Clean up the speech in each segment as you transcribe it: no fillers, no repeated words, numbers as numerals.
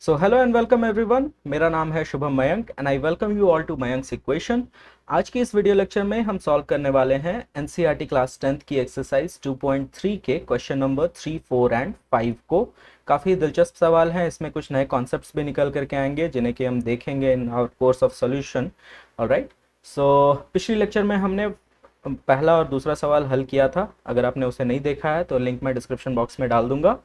So hello and welcome everyone. मेरा नाम है Shubham Mayank and I welcome you all to Mayank's equation. आज की इस वीडियो लेक्चर में हम सॉल्व करने वाले हैं एनसीईआरटी क्लास 10th की एक्सरसाइज 2.3 के क्वेश्चन नंबर 3, 4 एंड 5 को। काफ़ी दिलचस्प सवाल हैं, इसमें कुछ नए कॉन्सेप्ट्स भी निकल करके आएंगे जिन्हें कि हम देखेंगे in our course of solution. Alright, so पिछली लेक्चर में हमने पहला और दूसरा सवाल हल किया था। अगर आपने उसे नहीं देखा है तो लिंक मैं डिस्क्रिप्शन बॉक्स में डाल दूंगा।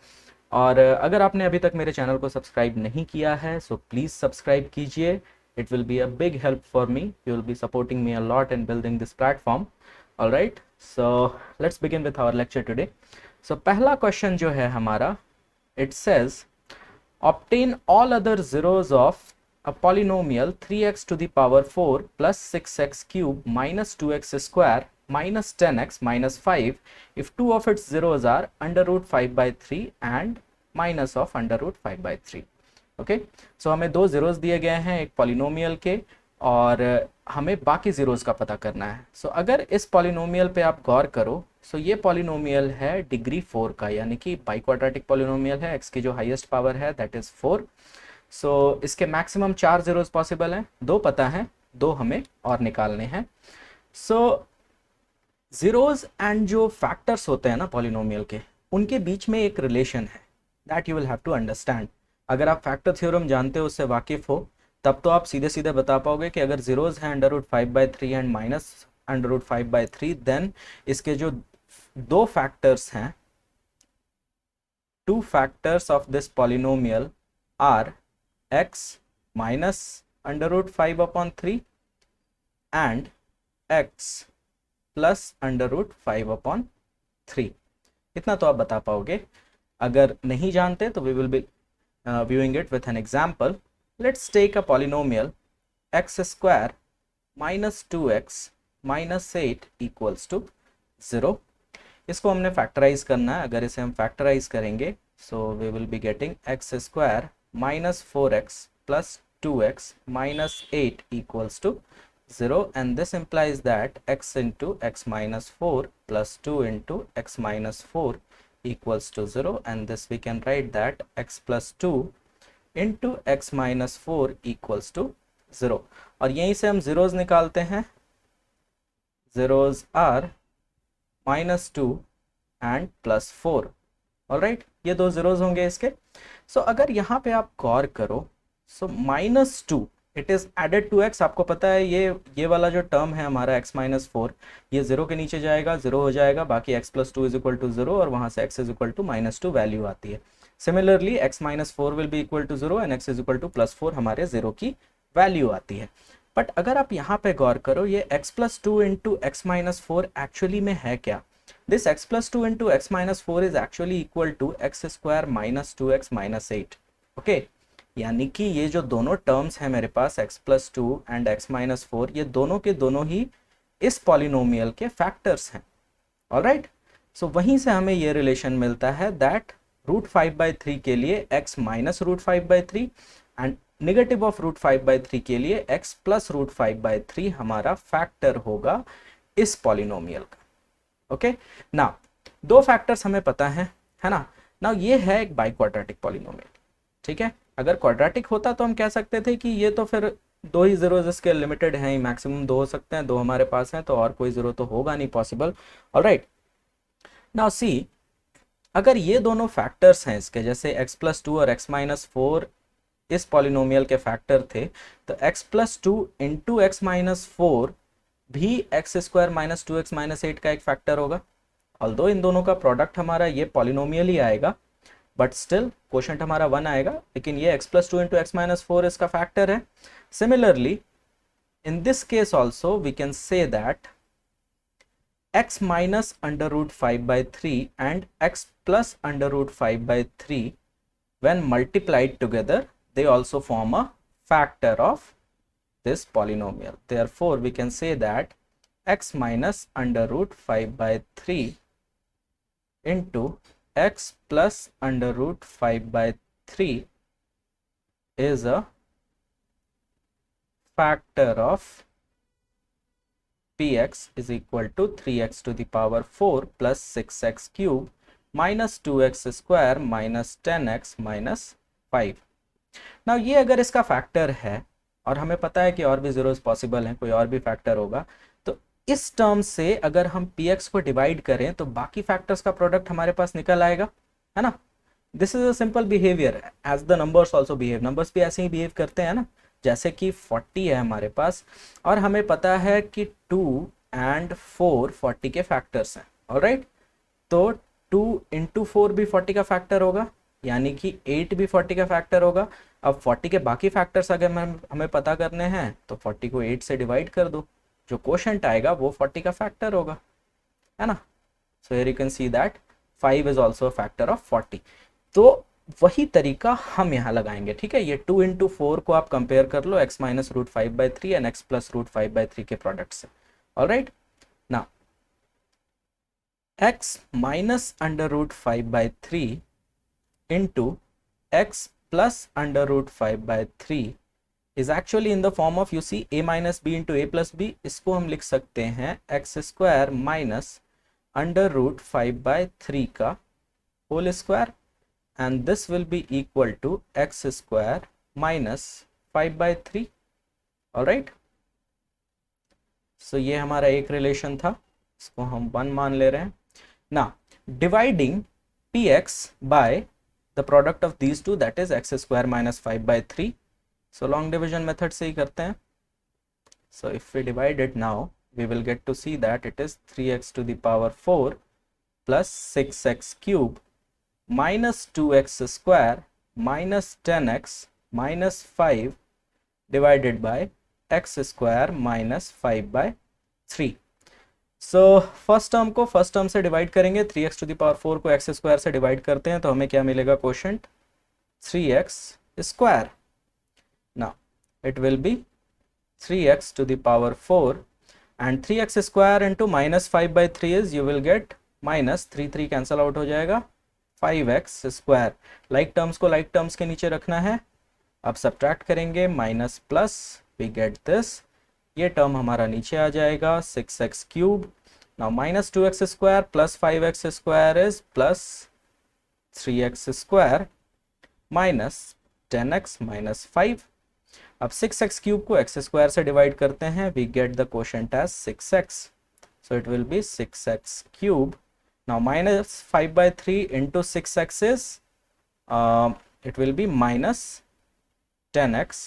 और अगर आपने अभी तक मेरे चैनल को सब्सक्राइब नहीं किया है सो प्लीज़ सब्सक्राइब कीजिए। It will be a big help for me, you will be supporting me a lot in building this platform. Alright, so let's begin with our lecture today. So पहला question जो है हमारा, it says obtain all other zeros of a polynomial 3x to the power 4 plus 6x cube minus 2x square minus 10x minus 5 if two of its zeros are under root 5 by 3 and minus of under root 5 by 3। Okay, सो हमें दो zeros दिए गए हैं एक polynomial के, और हमें बाकी जीरोस का पता करना है। सो अगर इस पॉलिनोमियल पे आप गौर करो, सो ये पॉलिनोमियल है डिग्री 4 का, यानी कि बाई क्वाड्रेटिक पॉलिनोमियल है। एक्स की जो हाईएस्ट पावर है दैट इज 4। सो इसके मैक्सिमम 4 जीरोस पॉसिबल हैं, दो पता है, दो हमें और निकालने हैं। सो जीरोस एंड जो फैक्टर्स होते हैं ना पॉलिनोमियल के, उनके बीच में एक रिलेशन है that you will have to understand. अगर आप फैक्टर थ्योरम जानते हो, उससे वाकिफ हो, तब तो आप सीधे सीधे बता पाओगे कि अगर जीरोस हैं under root 5/3 and minus under root 5/3, then इसके जो दो फैक्टर्स हैं, two factors of this polynomial are x minus under root 5/3 and x plus under root 5/3। इतना तो आप बता पाओगे। अगर नहीं जानते तो we will be viewing it with an example. Let's take a polynomial x square minus 2x minus 8 equals to 0। इसको हमने फैक्टराइज करना है। अगर इसे हम फैक्टराइज करेंगे so we will be getting x square minus 4x plus 2x minus 8 equals to 0, and this implies that x into x minus 4 plus 2 into x minus 4 equals to 0, and this we can write that x plus 2 into x minus 4 equals to 0। और यहीं से हम zeros निकालते हैं। zeros are minus 2 and plus 4। Alright, ये दो zeros होंगे इसके। सो अगर यहाँ पे आप गौर करो, so minus 2 it is added to x। आपको पता है ये वाला जो टर्म है हमारा x माइनस 4, ये 0 के नीचे जाएगा, 0 हो जाएगा, बाकी x plus 2 is equal to 0, और वहाँ से x is equal to minus 2 value आती है। Similarly x minus 4 will be equal to 0 and x is equal to plus 4, हमारे 0 की वैल्यू आती है। बट अगर आप यहाँ पे गौर करो, ये x plus 2 into x minus 4 actually में है क्या? This x plus 2 into x minus 4 is actually equal to x square minus 2x minus 8। Okay, यानी कि ये जो दोनों टर्म्स हैं मेरे पास x plus 2 and x minus 4, ये दोनों के दोनों ही इस पॉलिनोमियल के फैक्टर्स हैं। ऑलराइट, सो वहीं से हमें ये रिलेशन मिलता है दैट रूट 5/3 के लिए x minus root 5/3 and negative of root 5/3 के लिए x प्लस रूट 5/3 हमारा फैक्टर होगा इस पॉलिनोमियल का। ओके, ना दो फैक्टर्स हमें पता है ना। ना ये है एक बाई क्वाड्रेटिक पॉलिनोमियल, ठीक है। अगर क्वाड्रेटिक होता तो हम कह सकते थे कि ये तो फिर दो ही जीरोज इसके लिमिटेड हैं, मैक्सिमम दो हो सकते हैं, दो हमारे पास हैं, तो और कोई जीरो तो होगा नहीं पॉसिबल। ऑलराइट, नाउ सी, अगर ये दोनों फैक्टर्स हैं इसके, जैसे x प्लस 2 और x माइनस 4 इस पॉलिनोमियल के फैक्टर थे, तो x plus 2 into x minus 4 भी x square minus 2x minus 8 का एक फैक्टर होगा। ऑल्दो इन दोनों का प्रोडक्ट हमारा ये पॉलिनोमियल ही आएगा, बट स्टिल क्वोशंट हमारा 1 आएगा, लेकिन ये x plus 2 into x minus 4 इसका फैक्टर है। Similarly in this case also we can say that x minus under root 5/3 and x plus under root 5/3 when multiplied together, they also form a factor of this polynomial. Therefore we can say that x minus under root 5/3 into x plus under root 5/3 is a factor of px is equal to 3x to the power 4 plus 6x cube minus 2x square minus 10x minus 5। ना ये अगर इसका factor है और हमें पता है कि और भी जीरोस पॉसिबल हैं, कोई और भी फैक्टर होगा, तो इस टर्म से अगर हम px को डिवाइड करें तो बाकी फैक्टर्स का प्रोडक्ट हमारे पास निकल आएगा, है ना। This is a simple behaviour as the numbers also behave, numbers भी ऐसे ही बिहेव करते हैं ना। जैसे कि 40 है हमारे पास और हमें पता है कि 2 एंड 4 40 के फैक्टर्स हैं, ऑलराइट। तो 2 इंटू 4 भी 40 का फैक्टर होगा, यानी कि 8 भी 40 का फैक्टर होगा। अब 40 के बाकी फैक्टर्स अगर हमें पता करने हैं तो 40 को 8 से डिवाइड कर दो, जो क्वोशंट आएगा वो 40 का फैक्टर होगा, है ना। So here you can see that 5 is also a factor of 40। तो वही तरीका हम यहाँ लगाएंगे, ठीक है। ये 2 इंटू 4 को आप कंपेयर कर लो x minus root 5/3 and x plus root 5/3 के प्रोडक्ट से, ऑलराइट। ना x minus under root 5/3 into x plus under root 5/3 is actually in the form of, you see, a minus b into a plus b। इसको हम लिख सकते हैं x square minus under root 5/3 का whole square and this will be equal to x square minus 5/3, alright। so ये हमारा एक relation था, इसको हम 1 मान ले रहे हैं। now dividing px by the product of these two, that is x square minus 5/3, so long division method से ही करते हैं। so if we divide it now we will get to see that it is 3x to the power 4 plus 6x cube minus 2x square minus 10x minus 5 divided by x square minus 5/3। So first term को first term से divide करेंगे, 3x to the power 4 को x square से divide करते हैं तो हमें क्या मिलेगा quotient 3x square. Now it will be 3x to the power 4 and 3x square into minus 5/3 is, you will get minus 3 cancel out हो जाएगा, 5x स्क्वायर। लाइक टर्म्स को लाइक टर्म्स के नीचे रखना है। अब सब्ट्रैक्ट करेंगे, minus plus, we get this, ये टर्म हमारा नीचे आ जाएगा 6x cube. Now minus 2x square plus 5x square is plus 3x square minus 10x minus 5। अब 6x क्यूब को x स्क्वायर से डिवाइड करते हैं, we get the quotient as 6x, so it will be 6x cube। now minus 5/3 into 6x is it will be minus 10x,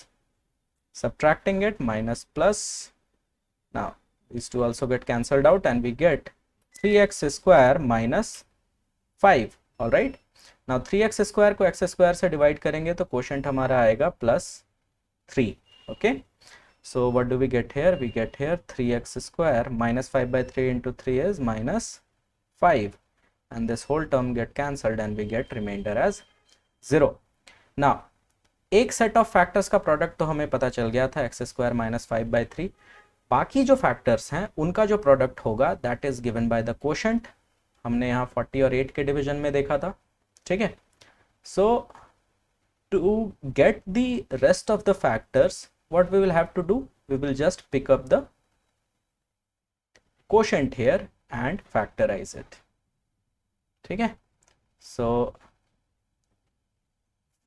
subtracting it, minus plus, now these two also get cancelled out and we get 3x square minus 5, all right। now 3x square को x square से divide करेंगे तो quotient हमारा आएगा plus 3, okay। so what do we get here, we get here 3x square minus 5/3 into 3 is minus 5 and this whole term get cancelled and we get remainder as 0। now एक set of factors का product तो हमें पता चल गया था x square minus 5/3, बाकी जो फैक्टर्स हैं उनका जो प्रोडक्ट होगा that is given by the quotient. हमने यहाँ 40 और 8 के डिवीजन में देखा था, ठीक है। So to get the rest of the factors what we will have to do, we will just pick up the quotient here and factorize it, ठीक है। so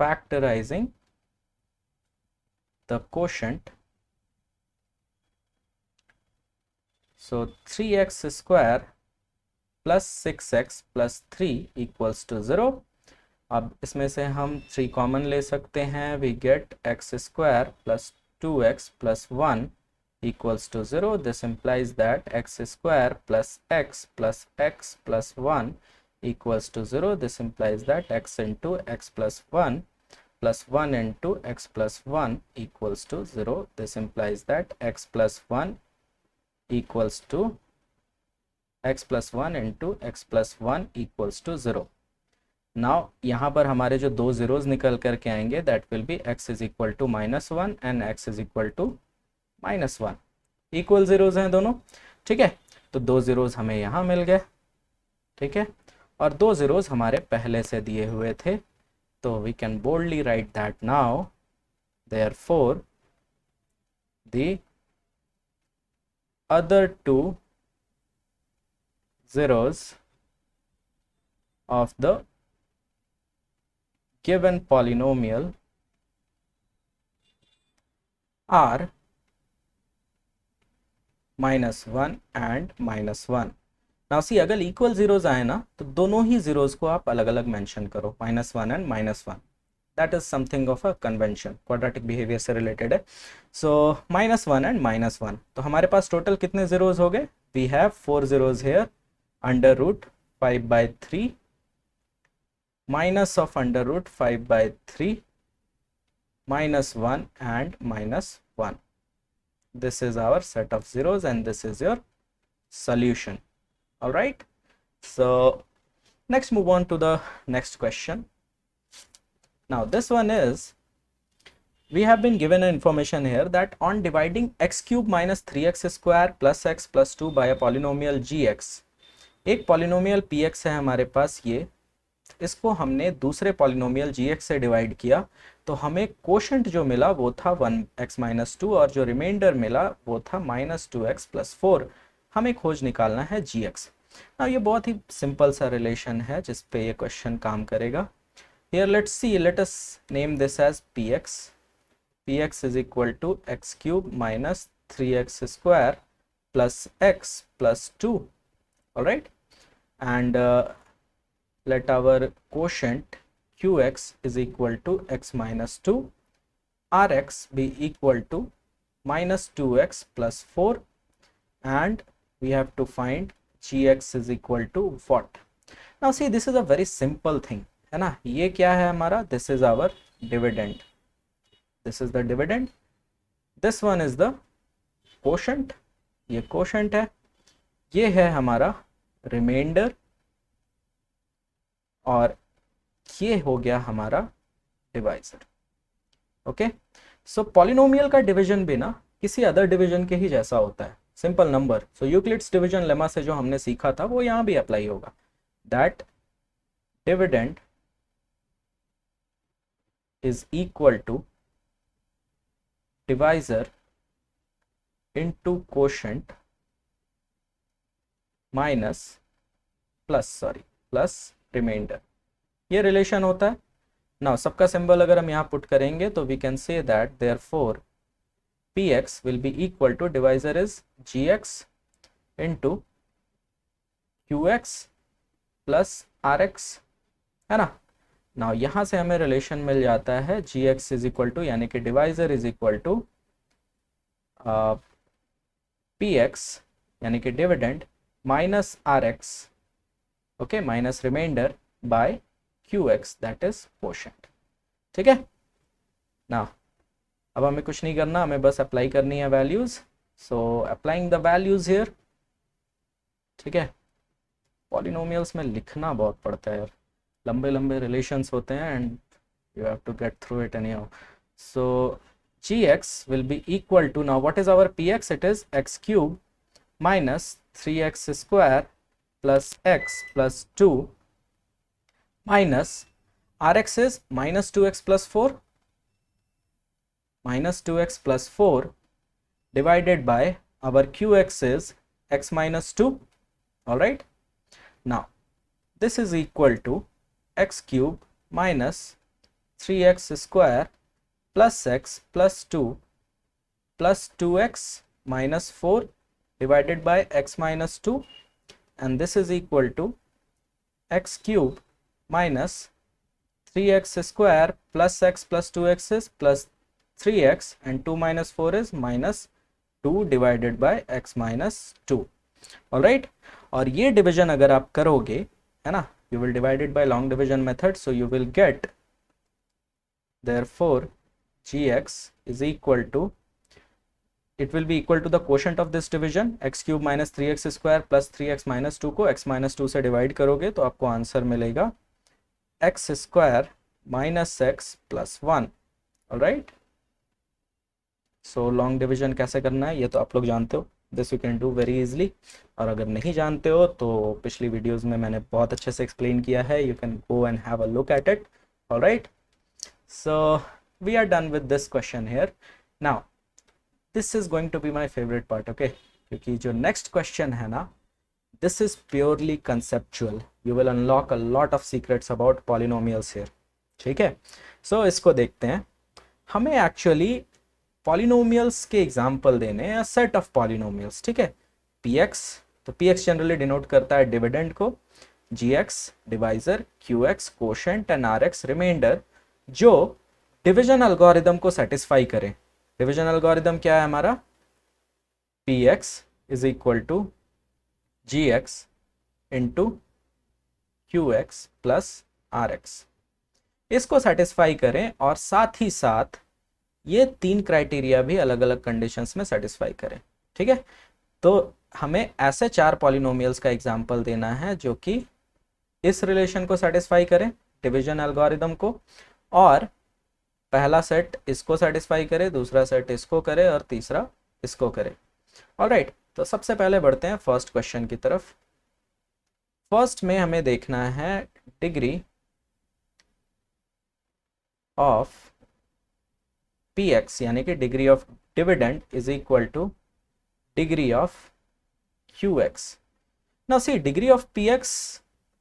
factorizing the quotient, so 3x square plus 6x plus 3 equals to 0। अब इसमें से हम 3 common ले सकते हैं, we get x square plus 2x plus 1 equals to 0। this implies that x square plus x plus x plus 1 equals to 0। this implies that x into x plus 1 plus 1 into x plus 1 equals to 0। this implies that x plus 1 equals to x plus 1 into x plus 1 equals to 0। Now यहाँ पर हमारे जो दो zeros निकल करके आएंगे that will be x is equal to -1 and x is equal to -1, equal zeros हैं दोनों, ठीक है। तो दो जीरोज हमें यहाँ मिल गए, ठीक है, और दो जीरोज हमारे पहले से दिए हुए थे, तो we can boldly write that now therefore the other two zeros of the given polynomial are -1 and -1. Now see अगर इक्वल जीरोज आए ना तो दोनों ही जीरोज को आप अलग अलग मेंशन करो, -1 and -1. That is something of a convention, quadratic behaviour से रिलेटेड है. So -1 and -1. तो हमारे पास टोटल कितने जीरोज हो गए? We have 4 zeros here. √5/3 minus of √5/3 -1 and -1. This is our set of zeros and this is your solution. All right, so next move on to the next question. Now this one is, we have been given an information here that on dividing x cube minus 3x square plus x plus 2 by a polynomial gx, एक polynomial px है हमारे पास, ये इसको हमने दूसरे polynomial gx से divide किया तो हमें कोशेंट जो मिला वो था 1x माइनस 2 और जो रिमाइंडर मिला वो था -2x प्लस 4. हमें खोज निकालना है gx. ना ये बहुत ही सिंपल सा रिलेशन है जिस पे ये क्वेश्चन काम करेगा. Here let's see, let us name this as px. px is equal to x cube minus 3x square plus x plus 2. All right, and let our quotient qx is equal to x minus 2, rx be equal to -2x plus 4, and we have to find gx is equal to what? Now see, this is a very simple thing, है ना. ये क्या है हमारा? This is our dividend. This is the dividend. This one is the quotient. ये quotient है. ये है हमारा रिमाइंडर और ये हो गया हमारा डिवाइजर. ओके, सो पॉलिनोमियल का डिवीजन भी ना किसी अदर डिवीजन के ही जैसा होता है, सिंपल नंबर. सो यूक्लिड्स डिवीजन लेमा से जो हमने सीखा था वो यहाँ भी अप्लाई होगा. That dividend is equal to divisor into quotient minus plus remainder. ये रिलेशन होता है. नाउ सबका सिंबल अगर हम यहाँ पुट करेंगे तो we can say that therefore px will be equal to divisor is gx into qx plus rx, है ना. नाउ यहाँ से हमें रिलेशन मिल जाता है gx इज इक्वल टू, यानी कि divisor is equal to px यानी कि dividend minus rx, okay, minus remainder by qx, that is quotient. ठीक है ना. अब हमें कुछ नहीं करना, हमें बस अप्लाई करनी है values. So applying the values here. ठीक है, पॉलिनोमियल्स में लिखना बहुत पड़ता है यार, लंबे लंबे रिलेशंस होते हैं and you have to get through it anyhow. So gx will be equal to, now what is our px? It is x cube minus 3x square plus x plus 2 minus rx is minus 2x plus 4, minus 2x plus 4 divided by our qx is x minus 2. All right, now this is equal to x cube minus 3x square plus x plus 2 plus 2x minus 4 divided by x minus 2, and this is equal to x cube minus 3x square plus x plus 2x is plus 3x and 2 minus 4 is minus 2 divided by x minus 2. All right, और ये division अगर आप करोगे, है ना, you will divide it by long division method, so you will get therefore gx is equal to, it will be equal to the quotient of this division x cube minus 3x square plus 3x minus 2 को x minus 2 से divide करोगे तो आपको answer मिलेगा x square minus x plus 1. Alright, so long division कैसे करना है ये तो आप लोग जानते हो, this you can do very easily. और अगर नहीं जानते हो तो पिछली वीडियोस में मैंने बहुत अच्छे से एक्सप्लेन किया है, you can go and have a look at it. Alright, so we are done with this question here. Now this is going to be my favorite part, okay, क्योंकि जो next question है ना, this is purely conceptual. You will unlock a lot of secrets about polynomials here. ठीक है, so इसको देखते हैं. हमें actually पॉलिनोमियल्स के एग्जाम्पल देने या सेट ऑफ पॉलिनोमियल्स, ठीक है। px, तो px जनरली डिनोट करता है डिविडेंड को, gx divisor, qx quotient and rx remainder, जो डिवीजन एल्गोरिदम को सेटिस्फाई करे। डिवीजन एल्गोरिदम क्या है हमारा, px is equal to gx into qx plus rx, इसको सेटिस्फाई करें और साथ ही साथ ये तीन क्राइटेरिया भी अलग अलग कंडीशंस में सेटिस्फाई करें, ठीक है। तो हमें ऐसे चार पॉलिनोमियल्स का एग्जांपल देना है जो कि इस रिलेशन को सेटिस्फाई करें, डिवीजन एल्गोरिदम को, और पहला सेट इसको सेटिस्फाई करे, दूसरा सेट इसको करे और तीसरा इसको करे। ऑलराइट, तो सबसे पहले बढ़ते हैं फर्स्ट क्वेश्चन की तरफ। फर्स्ट में हमें देखना है डिग्री ऑफ px यानी कि degree of dividend is equal two degree of qx। Now see, degree of px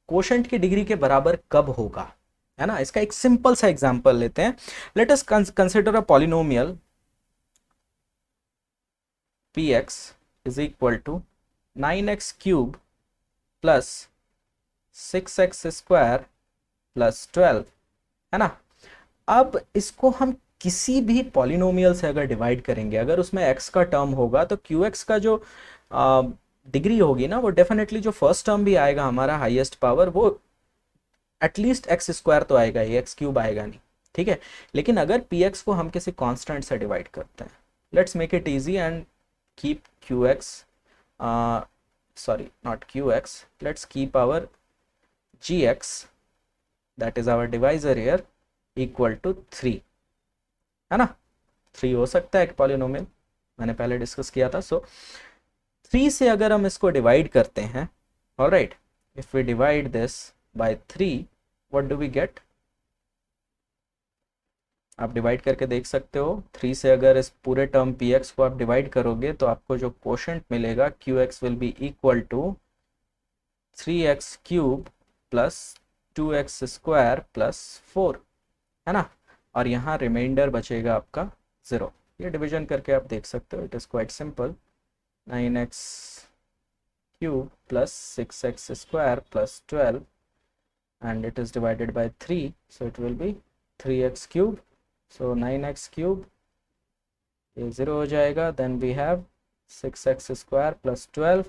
quotient की डिग्री के बराबर कब होगा, है ना। इसका एक सिंपल सा एग्जांपल लेते हैं। Let us consider a polynomial px is equal to 9x cube plus 6x square plus 12, है ना। अब इसको हम किसी भी पॉलिनोमियल से अगर डिवाइड करेंगे, अगर उसमें x का टर्म होगा तो qx का जो डिग्री होगी ना, वो डेफिनेटली जो फर्स्ट टर्म भी आएगा हमारा हाईएस्ट पावर, वो एटलीस्ट एक्स स्क्वायर तो आएगा ही, एक्स क्यूब आएगा नहीं, ठीक है। लेकिन अगर px को हम किसी कांस्टेंट से डिवाइड करते हैं, let's make it easy and keep qx, sorry not qx, let's keep our gx, that is our divisor here, equal to 3, है ना। 3 हो सकता है एक पॉलिनोमियल, मैंने पहले डिस्कस किया था। सो 3 से अगर हम इसको डिवाइड करते हैं, alright, if we divide this by 3, what do we get, आप डिवाइड करके देख सकते हो। 3 से अगर इस पूरे टर्म px को आप डिवाइड करोगे तो आपको जो कोशेंट मिलेगा qx will be equal to 3x cube plus 2x square plus 4, है ना। और यहाँ रिमाइंडर बचेगा आपका 0। ये डिवीजन करके आप देख सकते हो, it is quite simple. 9x cube plus 6x square plus 12 and it is divided by 3, so it will be 3x cube, so 9x cube, ये 0 हो जाएगा। then we have 6x square plus 12,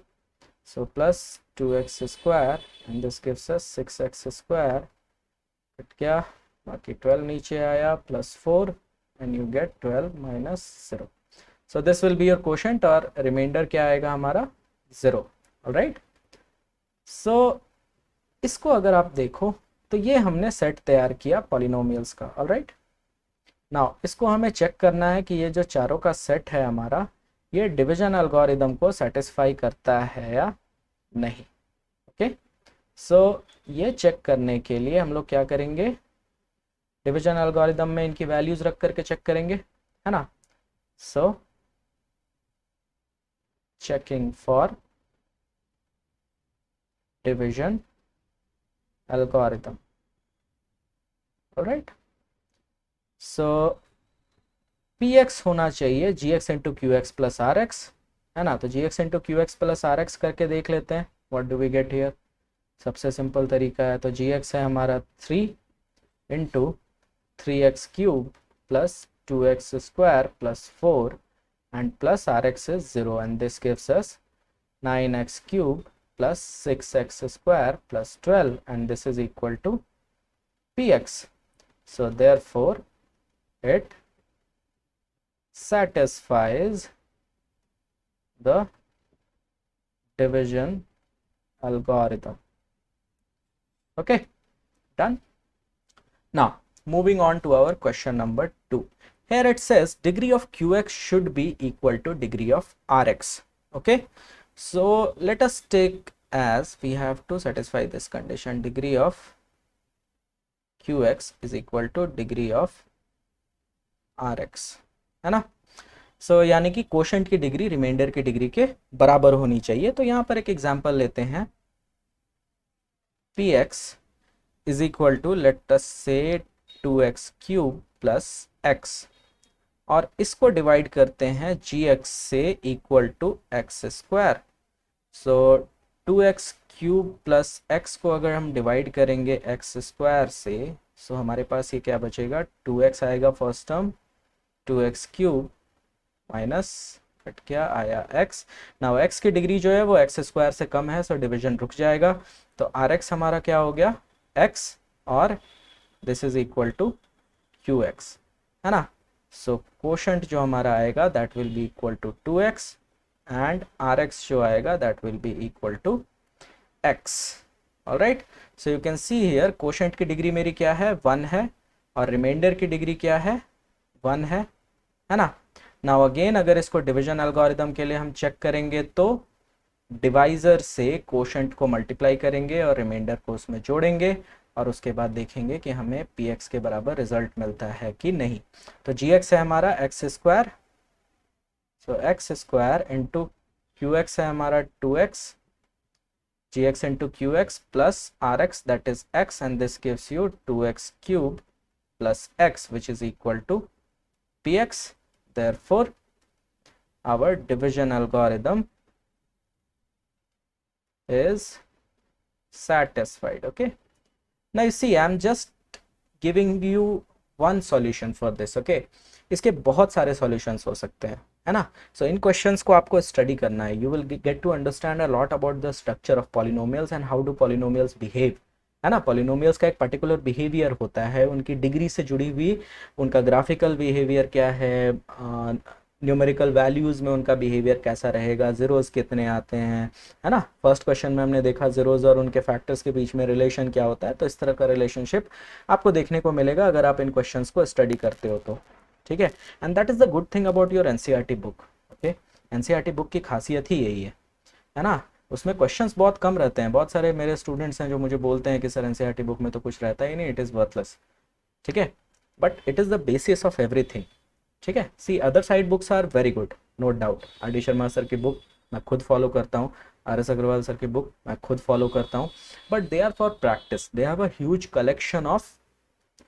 so plus 2x square and this gives us 6x square, फिर क्या, बाकी 12 नीचे आया, plus 4 and you get 12 minus 0, so this will be your quotient, और reminder क्या आएगा हमारा 0। ऑलराइट, सो इसको अगर आप देखो तो ये हमने सेट तैयार किया पॉलिनोमियल्स का। ऑलराइट, नाउ इसको हमें चेक करना है कि ये जो चारों का सेट है हमारा, ये डिवीजन एल्गोरिदम को सेटिस्फाई करता है या नहीं। ओके, सो ये चेक करने के लिए हम लोग क्या करेंगे, डिवीजन एल्गोरिदम में इनकी वैल्यूज रख करके चेक करेंगे, है ना। So checking for division algorithm, all right, so px होना चाहिए gx into qx plus rx, है ना। तो gx into qx plus rx करके देख लेते हैं, what do we get here। सबसे सिंपल तरीका है, तो gx है हमारा 3 into 3x cube plus 2x square plus 4 and plus rx is 0 and this gives us 9x cube plus 6x square plus 12 and this is equal to px, so therefore it satisfies the division algorithm। okay, done। now moving on to our question number 2, here it says degree of qx should be equal to degree of rx। okay, so let us take as we have to satisfy this condition, degree of qx is equal to degree of rx, है ना। सो यानी कि quotient की degree reminder की degree के बराबर होनी चाहिए। तो यहाँ पर एक एग्जांपल लेते हैं, px is equal to let us say 2x cube plus x, और इसको डिवाइड करते हैं जी एक्स से equal to x square. So 2x cube plus x को अगर हम डिवाइड करेंगे एक्स स्क्वायर से, सो हमारे पास ये क्या बचेगा, 2x आएगा first term, 2x cube minus cut क्या आया x। नाउ x की डिग्री जो है वो एक्स स्क्वायर से कम है, सो डिवीजन रुक जाएगा। तो आर एक्स हमारा क्या हो गया, x, और this is equal to q x, है ना। सो कोशंट जो हमारा आएगा that will be equal to 2x and r x जो आएगा that will be equal to x। Alright, so you can see here quotient की degree मेरी क्या है, 1 है, और रिमाइंडर की डिग्री क्या है, 1 है ना। नाउ अगेन अगर इसको डिवीजन एल्गोरिदम के लिए हम चेक करेंगे तो डिवाइजर से कोशंट को मल्टीप्लाई करेंगे और रिमाइंडर को उसमें जोड़ेंगे, और उसके बाद देखेंगे कि हमें पी एक्स के बराबर रिजल्ट मिलता है कि नहीं। तो जी एक्स है हमारा X square, so X square into Q x है हमारा 2x, G X into Q X plus R X that is x, and this gives you 2x cube plus x which is equal to px। Therefore our division algorithm is satisfied. Okay, now you see I'm just giving you one solution for this. Okay, इसके बहुत सारे solutions हो सकते हैं, है ना। So इन questions को आपको study करना है, you will get to understand a lot about the structure of polynomials and how do polynomials behave, है ना। पॉलिनोमियल्स का एक पर्टिकुलर बिहेवियर होता है, उनकी डिग्री से जुड़ी हुई उनका ग्राफिकल बिहेवियर क्या है, न्यूमेरिकल वैल्यूज़ में उनका बिहेवियर कैसा रहेगा, ज़ीरोज़ कितने आते हैं, है ना। फर्स्ट क्वेश्चन में हमने देखा ज़ीरोज़ और उनके फैक्टर्स के बीच में रिलेशन क्या होता है, तो इस तरह का रिलेशनशिप आपको देखने को मिलेगा अगर आप इन क्वेश्चंस को स्टडी करते हो तो, ठीक है। And that is the good thing about your NCERT book. Okay, NCERT book की खासियत ही यही है ना। उसमें क्वेश्चंस बहुत कम रहते हैं। बहुत सारे मेरे स्टूडेंट्स हैं जो मुझे बोलते हैं कि सर एनसीईआरटी बुक में तो कुछ रहता ही नहीं, इट इज़ वर्थलेस, ठीक है, but it is the basis of everything, ठीक है। See other side books are very good, no doubt. R D Sharma sir की बुक मैं खुद फॉलो करता हूँ, आर एस अग्रवाल सर की बुक मैं खुद फॉलो करता हूँ, but they are for practice, they have a huge collection of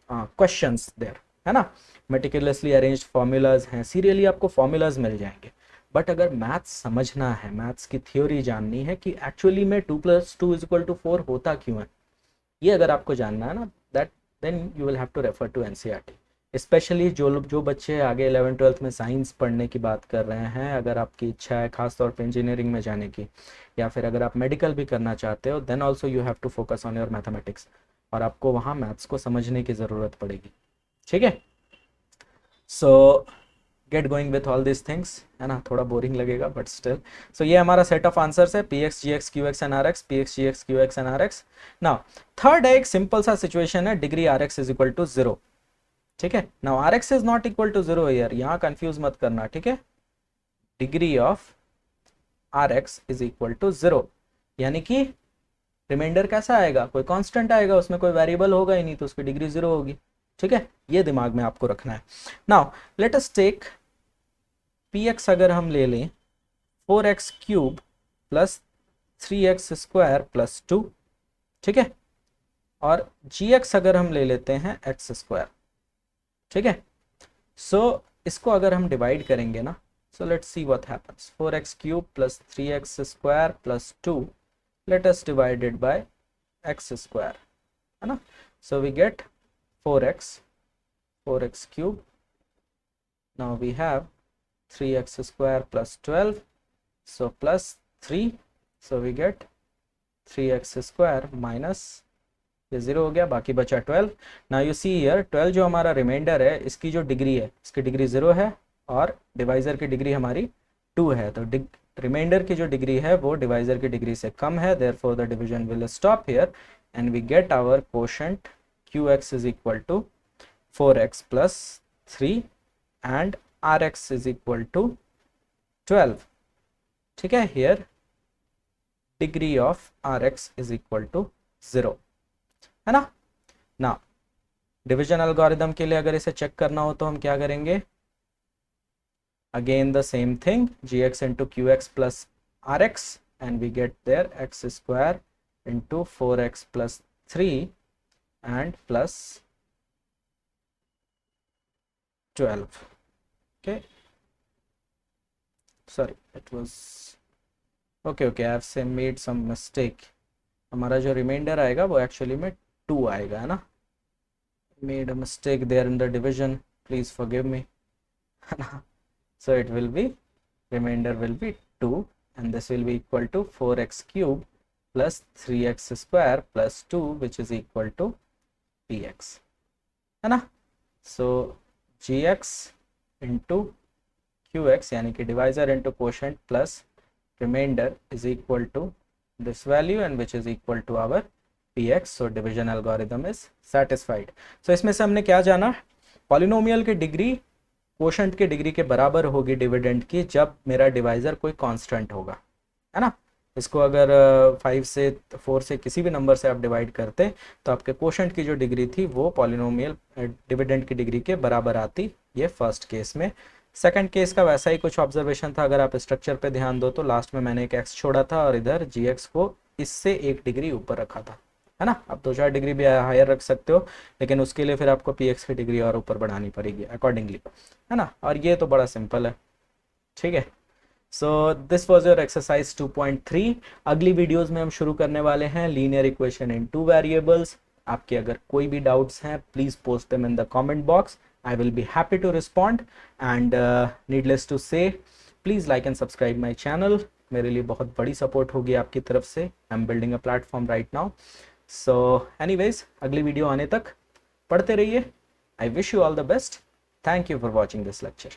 questions there, है ना। मेटिकुलसली अरेंज्ड फॉर्मूलाज हैं, सीरियली आपको फॉर्मूलाज मिल जाएंगे। बट अगर मैथ्स समझना है, मैथ्स की थ्योरी जाननी है कि एक्चुअली में 2 + 2 = 4 होता क्यों है, ये अगर आपको जानना है ना, that then you will have to refer to NCERT. Specially जो बच्चे आगे 11th-12th में साइंस पढ़ने की बात कर रहे हैं, अगर आपकी इच्छा है खासतौर पे इंजीनियरिंग में जाने की, या फिर अगर आप मेडिकल भी करना चाहते हो, then also you have to focus on your mathematics, और आपको वहाँ मैथ्स को समझने की ज़रूरत पड़ेगी, ठीक है। सो get going with all this things, है ना। थोड़ा बोरिंग लगेगा बट स्टिल। सो ये हमारा सेट ऑफ आंसर्स है, P X G X Q X and R X, P X G X Q X and R X. Now third है, एक simple सा सिचुएशन है, degree R X is equal to 0, ठीक है। Now R X is not equal to 0 here, यहाँ confuse मत करना, ठीक है। Degree of R X is equal to 0, यानी कि रिमाइंडर कैसा आएगा, कोई कांस्टेंट आएगा, उसमें कोई वेरिएबल होगा ही नहीं, तो उसकी डिग्री 0 होगी, ठीक है। ये दिमाग में आपको रखना है। Now let us take p x अगर हम ले लें 4x cube plus 3x square plus 2, ठीक है, और जी एक्स अगर हम ले लेते हैं एक्स स्क्वायर, ठीक है। सो इसको अगर हम डिवाइड करेंगे ना, so let's see what happens, 4x cube plus 3x square plus 2, let us divide it by x square, है ना। So we get 4x cube, now we have 3x square plus 12, so plus 3, so we get 3x square minus, ये 0 हो गया, बाकी बचा 12। now you see here 12 जो हमारा reminder है, इसकी जो डिग्री है, इसकी डिग्री 0 है, और डिवाइजर की डिग्री हमारी 2 है, तो रिमाइंडर की जो डिग्री है वो डिवाइजर की डिग्री से कम है, therefore the division will stop here and we get our quotient qx is equal to 4x plus 3 and rx is equal to 12, ठीक है। here degree of rx is equal to 0, है ना। ना division algorithm के लिए अगर इसे check करना हो तो हम क्या करेंगे, again the same thing, gx into qx plus rx and we get there x square into 4x plus 3 and plus 12, okay, sorry, it was okay, okay, I have made some mistake. हमारा जो reminder आएगा वो actually में 2 आएगा, है ना. Made a mistake there in the division, please forgive me, है ना. So it will be, remainder will be 2, and this will be equal to 4x cube plus 3x square plus 2, which is equal to px, है ना. So gx into qx यानी कि divisor into quotient plus remainder is equal to this value, and which is equal to our px. So division algorithm is satisfied. So इसमें से हमने क्या जाना, polynomial की डिग्री कोशेंट की डिग्री के बराबर होगी डिविडेंड की जब मेरा डिवाइजर कोई कांस्टेंट होगा, है ना. इसको अगर 5 से 4 से किसी भी नंबर से आप डिवाइड करते तो आपके कोशेंट की जो डिग्री थी वो पॉलिनोमियल डिविडेंड की डिग्री के बराबर आती, ये फर्स्ट केस में. सेकंड केस का वैसा ही कुछ ऑब्जर्वेशन था. अगर आप स्ट्रक्चर पे ध्यान दो तो लास्ट में मैंने एक एक्स छोड़ा था और इधर जी एक्स को इससे 1 डिग्री ऊपर रखा था, है ना. आप 2-4 डिग्री भी हायर रख सकते हो, लेकिन उसके लिए फिर आपको पी एक्स की डिग्री और ऊपर बढ़ानी पड़ेगी अकॉर्डिंगली, है ना. और ये तो बड़ा सिंपल है, ठीक है. So this was your exercise 2.3. अगली वीडियोज में हम शुरू करने वाले हैं लीनियर इक्वेशन इन 2 वेरिएबल्स. आपके अगर कोई भी डाउट्स हैं please post them in the comment box. I will be happy to respond, and needless to say, please like and subscribe my channel. मेरे लिए बहुत बड़ी सपोर्ट होगी आपकी तरफ से. I am building a platform right now. So anyways, अगली video आने तक पढ़ते रहिए. I wish you all the best. Thank you for watching this lecture.